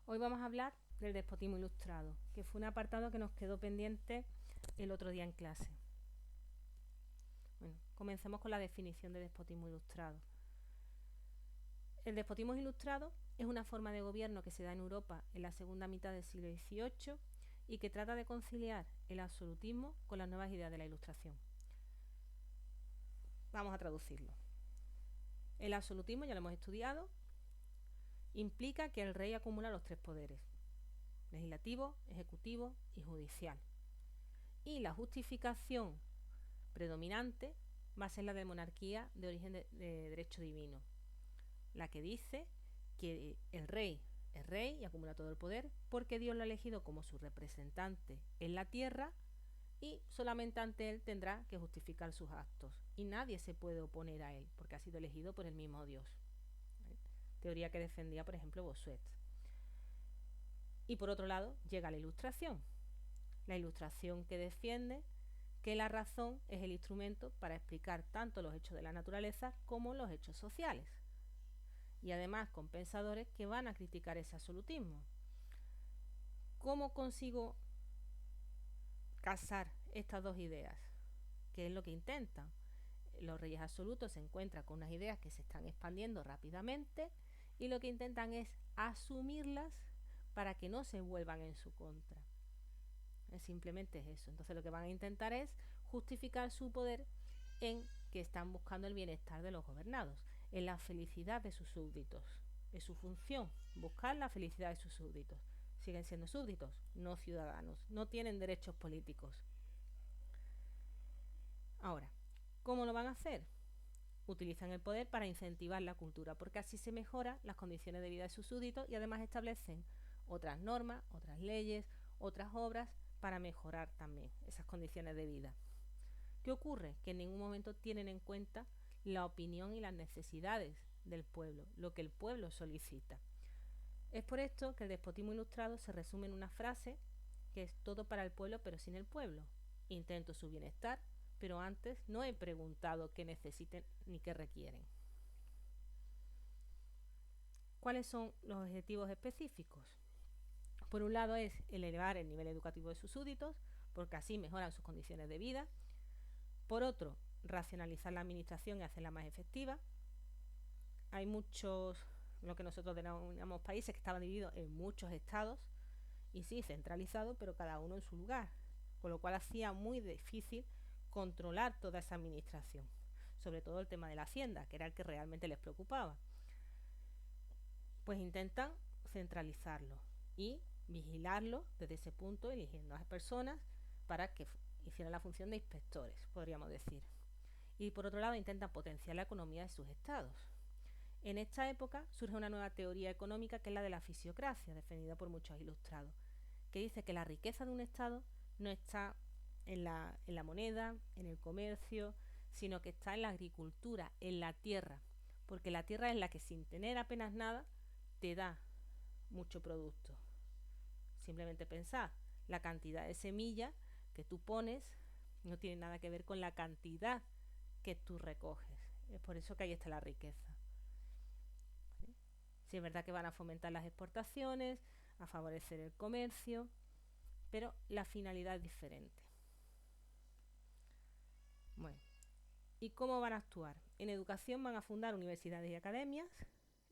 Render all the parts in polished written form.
Hoy vamos a hablar del despotismo ilustrado, que fue un apartado que nos quedó pendiente el otro día en clase. Bueno, comencemos con la definición de despotismo ilustrado. El despotismo ilustrado es una forma de gobierno que se da en Europa en la segunda mitad del siglo XVIII y que trata de conciliar el absolutismo con las nuevas ideas de la Ilustración. Vamos a traducirlo. El absolutismo, ya lo hemos estudiado, implica que el rey acumula los tres poderes: legislativo, ejecutivo y judicial. Y la justificación predominante va a ser la de monarquía de origen de derecho divino, la que dice que el rey es rey y acumula todo el poder porque Dios lo ha elegido como su representante en la tierra y solamente ante él tendrá que justificar sus actos y nadie se puede oponer a él porque ha sido elegido por el mismo Dios. Teoría que defendía, por ejemplo, Bossuet. Y por otro lado llega la Ilustración que defiende que la razón es el instrumento para explicar tanto los hechos de la naturaleza como los hechos sociales. Y además con pensadores que van a criticar ese absolutismo. ¿Cómo consigo casar estas dos ideas? ¿Qué es lo que intentan? Los reyes absolutos se encuentran con unas ideas que se están expandiendo rápidamente y lo que intentan es asumirlas para que no se vuelvan en su contra. Simplemente es eso. Entonces lo que van a intentar es justificar su poder en que están buscando el bienestar de los gobernados, en la felicidad de sus súbditos. Es su función, buscar la felicidad de sus súbditos. Siguen siendo súbditos, no ciudadanos, no tienen derechos políticos. Ahora, ¿cómo lo van a hacer? Utilizan el poder para incentivar la cultura, porque así se mejoran las condiciones de vida de sus súbditos y además establecen otras normas, otras leyes, otras obras para mejorar también esas condiciones de vida. ¿Qué ocurre? Que en ningún momento tienen en cuenta la opinión y las necesidades del pueblo, lo que el pueblo solicita. Es por esto que el despotismo ilustrado se resume en una frase que es: todo para el pueblo pero sin el pueblo. Intento su bienestar, pero antes no he preguntado qué necesiten ni qué requieren. ¿Cuáles son los objetivos específicos? Por un lado es el elevar el nivel educativo de sus súbditos, porque así mejoran sus condiciones de vida. Por otro, racionalizar la administración y hacerla más efectiva. Hay muchos, lo que nosotros denominamos países, que estaban divididos en muchos estados, y sí, centralizados, pero cada uno en su lugar, con lo cual hacía muy difícil controlar toda esa administración, sobre todo el tema de la hacienda, que era el que realmente les preocupaba. Pues intentan centralizarlo y vigilarlo desde ese punto, eligiendo a personas para que hicieran la función de inspectores, podríamos decir. Y por otro lado intentan potenciar la economía de sus estados. En esta época surge una nueva teoría económica, que es la de la fisiocracia, defendida por muchos ilustrados, que dice que la riqueza de un estado no está en la moneda, en el comercio, sino que está en la agricultura, en la tierra, porque la tierra es la que, sin tener apenas nada, te da mucho producto. Simplemente pensad, la cantidad de semillas que tú pones no tiene nada que ver con la cantidad que tú recoges. Es por eso que ahí está la riqueza. Sí, es verdad que van a fomentar las exportaciones, a favorecer el comercio, pero la finalidad es diferente. Bueno, ¿y cómo van a actuar? En educación van a fundar universidades y academias,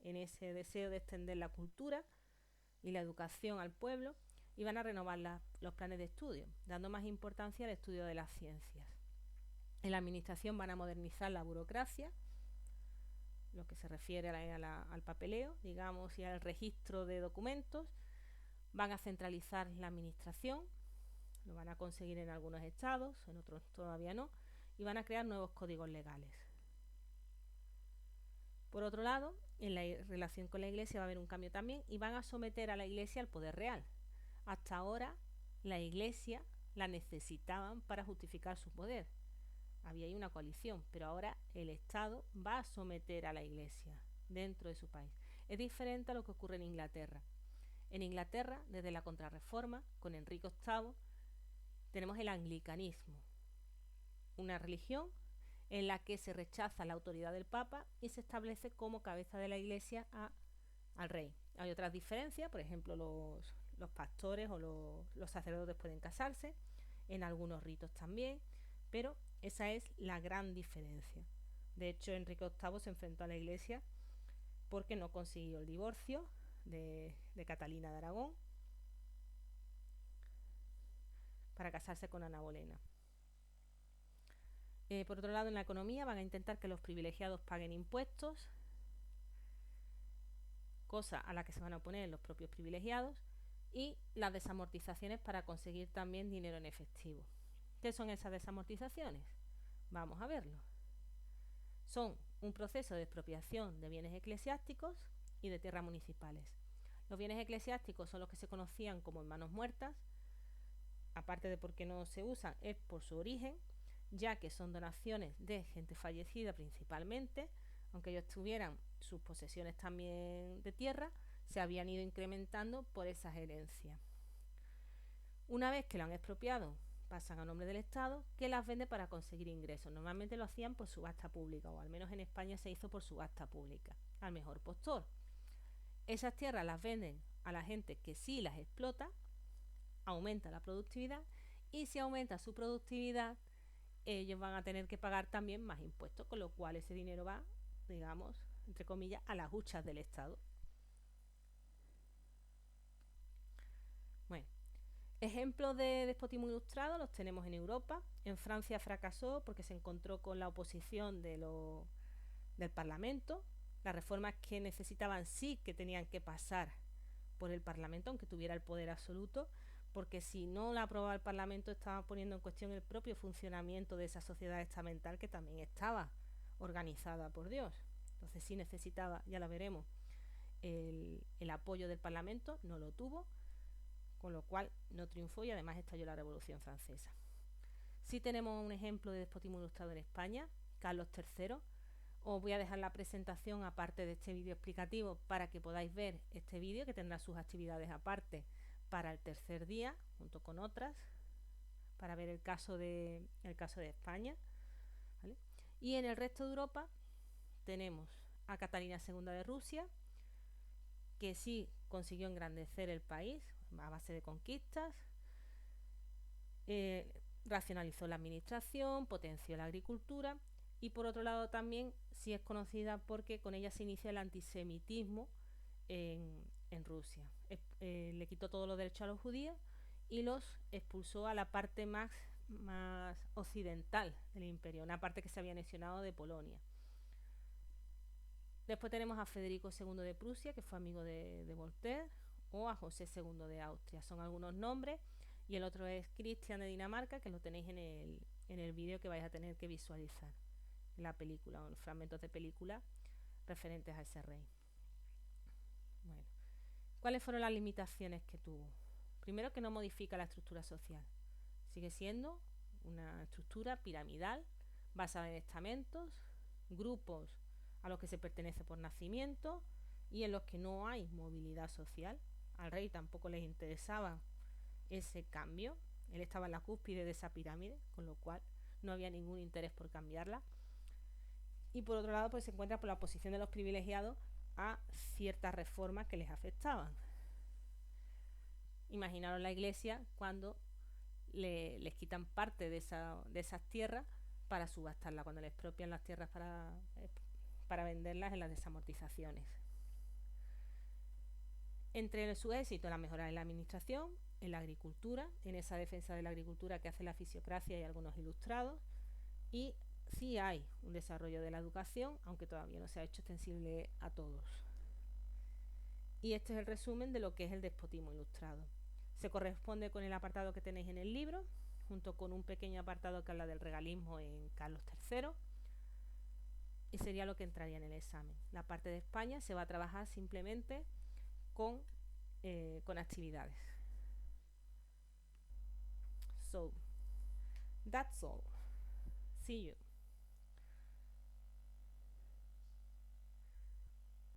en ese deseo de extender la cultura y la educación al pueblo, y van a renovar los planes de estudio, dando más importancia al estudio de las ciencias. En la administración van a modernizar la burocracia, lo que se refiere al papeleo, digamos, y al registro de documentos. Van a centralizar la administración, lo van a conseguir en algunos estados, en otros todavía no, y van a crear nuevos códigos legales. Por otro lado, en la relación con la Iglesia va a haber un cambio también, y van a someter a la Iglesia al poder real. Hasta ahora la Iglesia la necesitaban para justificar su poder. Había ahí una coalición, pero ahora el Estado va a someter a la Iglesia dentro de su país. Es diferente a lo que ocurre en Inglaterra. En Inglaterra, desde la Contrarreforma, con Enrique VIII, tenemos el anglicanismo, una religión en la que se rechaza la autoridad del Papa y se establece como cabeza de la Iglesia al rey. Hay otras diferencias, por ejemplo, los pastores o los sacerdotes pueden casarse, en algunos ritos también, pero esa es la gran diferencia. De hecho, Enrique VIII se enfrentó a la Iglesia porque no consiguió el divorcio de Catalina de Aragón para casarse con Ana Bolena. Por otro lado, en la economía van a intentar que los privilegiados paguen impuestos, cosa a la que se van a oponer los propios privilegiados, y las desamortizaciones para conseguir también dinero en efectivo. ¿Qué son esas desamortizaciones? Vamos a verlo. Son un proceso de expropiación de bienes eclesiásticos y de tierras municipales. Los bienes eclesiásticos son los que se conocían como en manos muertas, aparte de porque no se usan, es por su origen, ya que son donaciones de gente fallecida principalmente, aunque ellos tuvieran sus posesiones también de tierra, se habían ido incrementando por esas herencias. Una vez que lo han expropiado, pasan a nombre del Estado, que las vende para conseguir ingresos. Normalmente lo hacían por subasta pública, o al menos en España se hizo por subasta pública, al mejor postor. Esas tierras las venden a la gente que sí las explota, aumenta la productividad, y si aumenta su productividad, ellos van a tener que pagar también más impuestos, con lo cual ese dinero va, digamos, entre comillas, a las huchas del Estado. Bueno, ejemplos de despotismo ilustrado los tenemos en Europa. En Francia fracasó porque se encontró con la oposición del Parlamento. Las reformas que necesitaban sí que tenían que pasar por el Parlamento, aunque tuviera el poder absoluto, porque si no la aprobaba el Parlamento estaba poniendo en cuestión el propio funcionamiento de esa sociedad estamental que también estaba organizada por Dios. Entonces sí necesitaba, ya lo veremos, el apoyo del Parlamento, no lo tuvo, con lo cual no triunfó y además estalló la Revolución Francesa. Sí tenemos un ejemplo de despotismo ilustrado en España, Carlos III. Os voy a dejar la presentación aparte de este vídeo explicativo para que podáis ver este vídeo, que tendrá sus actividades aparte para el tercer día, junto con otras, para ver el caso de España, ¿vale? Y en el resto de Europa tenemos a Catalina II de Rusia, que sí consiguió engrandecer el país a base de conquistas, racionalizó la administración, potenció la agricultura, y por otro lado también sí es conocida porque con ella se inicia el antisemitismo en Rusia. Le quitó todos los derechos a los judíos y los expulsó a la parte más occidental del imperio, una parte que se había anexionado de Polonia. Después tenemos a Federico II de Prusia, que fue amigo de Voltaire, o a José II de Austria. Son algunos nombres. Y el otro es Cristian de Dinamarca, que lo tenéis en el vídeo que vais a tener que visualizar, la película, o los fragmentos de película referentes a ese rey. Bueno, ¿cuáles fueron las limitaciones que tuvo? Primero, que no modifica la estructura social. Sigue siendo una estructura piramidal, basada en estamentos, grupos a los que se pertenece por nacimiento y en los que no hay movilidad social. Al rey tampoco les interesaba ese cambio. Él estaba en la cúspide de esa pirámide, con lo cual no había ningún interés por cambiarla. Y por otro lado, pues se encuentra por la oposición de los privilegiados a ciertas reformas que les afectaban. Imaginaros la Iglesia cuando les quitan parte de esas tierras para subastarla, cuando les expropian las tierras para venderlas en las desamortizaciones. Entre sus éxitos, la mejora en la administración, en la agricultura, en esa defensa de la agricultura que hace la fisiocracia y algunos ilustrados, y sí hay un desarrollo de la educación, aunque todavía no se ha hecho extensible a todos. Y este es el resumen de lo que es el despotismo ilustrado. Se corresponde con el apartado que tenéis en el libro, junto con un pequeño apartado que habla del regalismo en Carlos III, y sería lo que entraría en el examen. La parte de España se va a trabajar simplemente con actividades. So, that's all. See you.